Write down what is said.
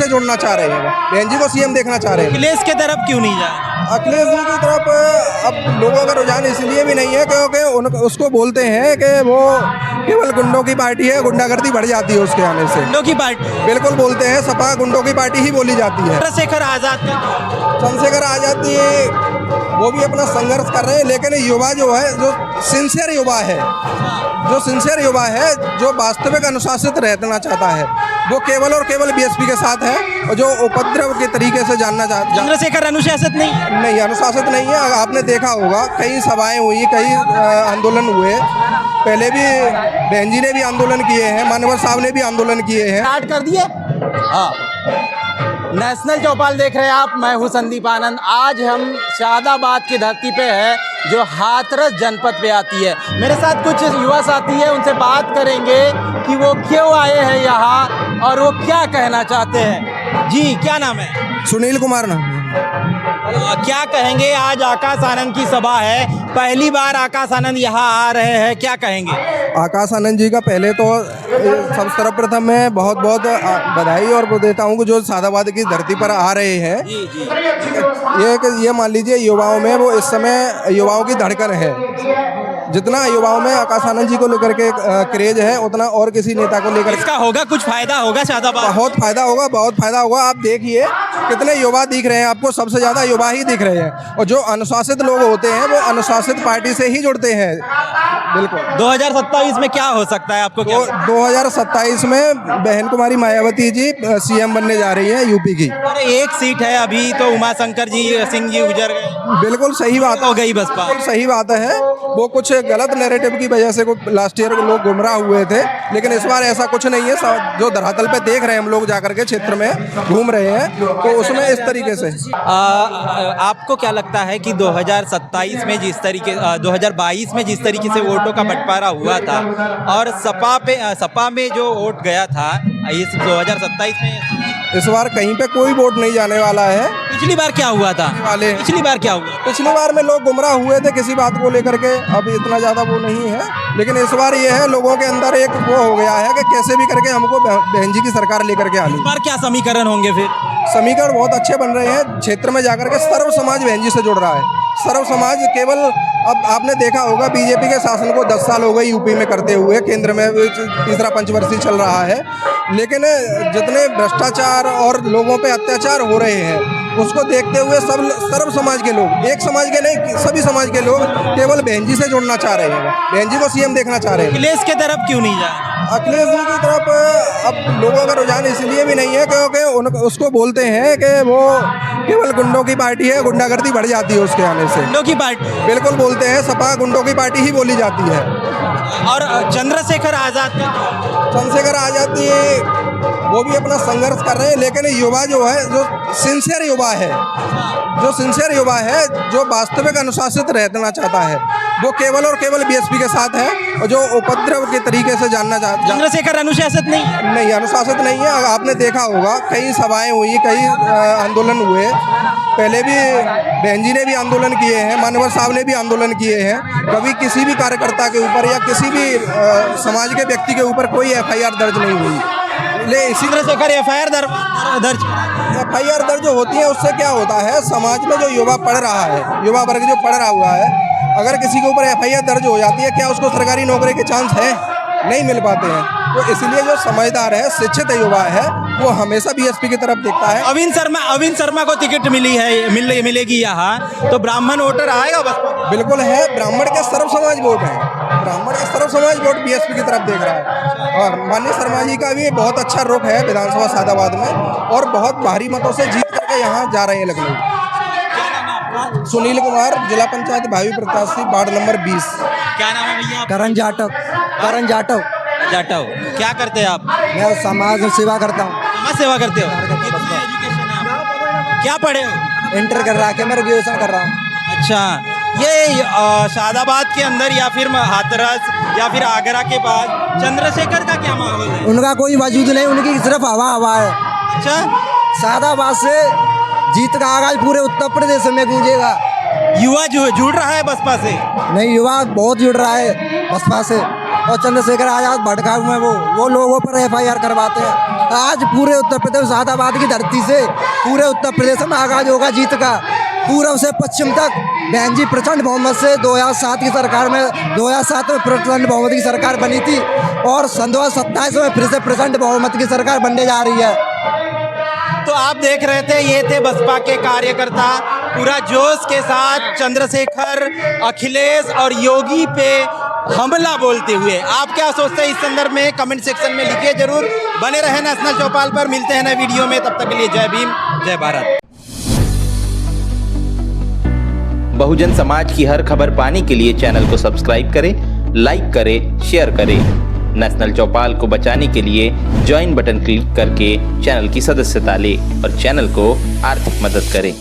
से जुड़ना चाह रहे हैं, बहन जी को सीएम देखना चाह रहे हैं। अखिलेश की तरफ क्यों नहीं जा रहे? अखिलेश जी की तरफ अब लोगों का रुझान इसलिए भी नहीं है क्योंकि उसको बोलते हैं कि वो केवल गुंडों की पार्टी है, गुंडागर्दी बढ़ जाती है उसके आने से। गुंडों की पार्टी? बिल्कुल बोलते हैं, सपा गुंडों की पार्टी ही बोली जाती है। चंद्रशेखर आजाद चंद्रशेखर आजाद जी वो भी अपना संघर्ष कर रहे हैं, लेकिन युवा जो है, जो सिंसियर युवा है, जो वास्तविक अनुशासित रहना चाहता है, वो केवल और केवल बीएसपी के साथ है, और जो उपद्रव के तरीके से जानना चाहता। चंद्रशेखर अनुशासित नहीं अनुशासित नहीं है। आपने देखा होगा कई सभाएं हुई, कई आंदोलन हुए, पहले भी बहन जी ने भी आंदोलन किए हैं, मानवर साहब ने भी आंदोलन किए हैं। स्टार्ट कर दिए। हाँ, नेशनल चौपाल देख रहे हैं आप, मैं हूं संदीप आनंद। आज हम शादाबाद की धरती पे है जो हाथरस जनपद पे आती है। मेरे साथ कुछ युवा साथी है, उनसे बात करेंगे कि वो क्यों आए हैं यहाँ और वो क्या कहना चाहते हैं। जी, क्या नाम है? सुनील कुमार नाम है। क्या कहेंगे, आज आकाश आनंद की सभा है, पहली बार आकाश आनंद यहाँ आ रहे हैं, क्या कहेंगे? आकाश आनंद जी का पहले तो सब सर्वप्रथम मैं बहुत बहुत बधाई और वो देता हूँ कि जो शादाबाद की धरती पर आ रहे हैं। जी जी। ये मान लीजिए युवाओं में वो इस समय युवाओं की धड़कन है। जितना युवाओं में आकाश आनंद जी को लेकर के क्रेज है, उतना और किसी नेता को लेकर इसका होगा कुछ फायदा होगा शादाबाद? बहुत फायदा होगा। आप देखिए कितने युवा दिख रहे हैं आपको, सबसे ज्यादा युवा ही दिख रहे हैं, और जो अनुशासित लोग होते हैं वो अनुशासित पार्टी से ही जुड़ते हैं। बिल्कुल। 2027 में क्या हो सकता है आपको? 2027 में बहन कुमारी मायावती जी सीएम बनने जा रही है यूपी की। अरे एक सीट है, अभी तो उमा शंकर जी सिंह जी गुजर गए। बिल्कुल सही बात हो गई बसपा। बिल्कुल सही बात है। वो कुछ गलत नैरेटिव की वजह से लास्ट ईयर लोग गुमराह हुए थे, लेकिन इस बार ऐसा कुछ नहीं है। जो धरातल पे देख रहे हैं हम लोग जाकर के क्षेत्र में घूम रहे हैं, तो उसमें इस तरीके से आपको क्या लगता है कि 2027 में जिस तरीके 2022 में जिस तरीके से वोटों का बंटवारा हुआ था और सपा में जो वोट गया था, इस 2027 में इस बार कहीं पे कोई वोट नहीं जाने वाला है। पिछली बार क्या हुआ था? पिछली बार में लोग गुमराह हुए थे किसी बात को लेकर के, अब इतना ज्यादा वो नहीं है, लेकिन इस बार ये है लोगों के अंदर एक वो हो गया है कि कैसे भी करके हमको बहन जी की सरकार लेकर के आनी। इस बार क्या समीकरण होंगे? फिर समीकरण बहुत अच्छे बन रहे हैं। क्षेत्र में जाकर के सर्व समाज बहन जी से जुड़ रहा है। सर्व समाज केवल, अब आपने देखा होगा बीजेपी के शासन को 10 साल हो गए यूपी में करते हुए, केंद्र में तीसरा पंचवर्षीय चल रहा है, लेकिन जितने भ्रष्टाचार और लोगों पे अत्याचार हो रहे हैं उसको देखते हुए सब सर्व समाज के लोग, एक समाज के नहीं सभी समाज के लोग केवल बहन जी से जुड़ना चाह रहे हैं, बहन जी को सीएम देखना चाह रहे हैं। अखिलेश की तरफ क्यों नहीं जा रहे? अखिलेश जी की तरफ अब लोगों का रुझान इसलिए भी नहीं है क्योंकि उसको बोलते हैं कि वो केवल गुंडों की पार्टी है, गुंडागर्दी बढ़ जाती है उसके आने से। गुंडों की पार्टी? बिल्कुल बोलते हैं, सपा गुंडों की पार्टी ही बोली जाती है। और चंद्रशेखर आजाद जी वो भी अपना संघर्ष कर रहे हैं, लेकिन युवा जो है, जो सिंसियर युवा है, जो वास्तविक अनुशासित रहना चाहता है, वो केवल और केवल बीएसपी के साथ है, और जो उपद्रव के तरीके से जानना चाहता। चंद्रशेखर अनुशासित नहीं अनुशासित नहीं है। आपने देखा होगा कई सभाएं हुई, कई आंदोलन हुए, पहले भी बहन जी ने भी आंदोलन किए हैं, मानवर साहब ने भी आंदोलन किए हैं। कभी किसी भी कार्यकर्ता के ऊपर या किसी भी समाज के व्यक्ति के ऊपर कोई एफआईआर दर्ज नहीं हुई। इसी तरह से एफआईआर दर्ज होती है, उससे क्या होता है, समाज में जो युवा पढ़ रहा है, युवा वर्ग जो पढ़ रहा हुआ है, अगर किसी के ऊपर एफआईआर दर्ज हो जाती है, क्या उसको सरकारी नौकरी के चांस है? नहीं मिल पाते हैं। तो इसलिए जो समझदार है, शिक्षित युवा है, वो हमेशा बीएसपी की तरफ देखता है। अविन शर्मा को टिकट मिलेगी यहाँ, तो ब्राह्मण वोटर आएगा बस? बिल्कुल है, ब्राह्मण के सर्व समाज वोट है, बीएसपी की तरफ देख रहा है। और माननीय शर्मा जी का भी बहुत अच्छा रुख है विधानसभा शादाबाद में, और बहुत भारी मतों से जीत करके यहाँ जा रहे हैं लखनऊ। सुनील कुमार, जिला पंचायत भावी प्रत्याशी, वार्ड नंबर 20। क्या नाम है भैया? करण जाटव। क्या करते हैं आप? मैं समाज सेवा करता हूँ। समाज सेवा करते हो? कितना एजुकेशन है आपका? क्या पढ़े हो? इंटर कर रहा है, मैं ग्रेजुएशन कर रहा हूँ। अच्छा, ये शादाबाद के अंदर या फिर हाथरस या फिर आगरा के बाद चंद्रशेखर का क्या माहौल है? उनका कोई वजूद नहीं, उनकी सिर्फ हवा है। अच्छा, शादाबाद से जीत का आगाज पूरे उत्तर प्रदेश में गूंजेगा। युवा जो जुड़ रहा है बसपा से? नहीं, युवा बहुत जुड़ रहा है बसपा से, और चंद्रशेखर आजाद भड़का हुए वो लोगों पर एफआईआर करवाते हैं। आज पूरे उत्तर प्रदेश शादाबाद की धरती से पूरे उत्तर प्रदेश में आगाज होगा जीत का। पूर्व से पश्चिम तक बहन जी प्रचंड बहुमत से 2007 की सरकार में 2007 में प्रचंड बहुमत की सरकार बनी थी और सन 2027 में फिर से प्रचंड बहुमत की सरकार बनने जा रही है। तो आप देख रहे थे, ये थे बसपा के कार्यकर्ता पूरा जोश के साथ चंद्रशेखर, अखिलेश और योगी पे हमला बोलते हुए। आप क्या सोचते हैं इस संदर्भ में कमेंट सेक्शन में लिखिए जरूर। बने रहे नेशनल चौपाल पर, मिलते हैं नए वीडियो में, तब तक के लिए जय भीम, जय भारत। बहुजन समाज की हर खबर पाने के लिए चैनल को सब्सक्राइब करें, लाइक करें, शेयर करें। नेशनल चौपाल को बचाने के लिए ज्वाइन बटन क्लिक करके चैनल की सदस्यता लें और चैनल को आर्थिक मदद करें।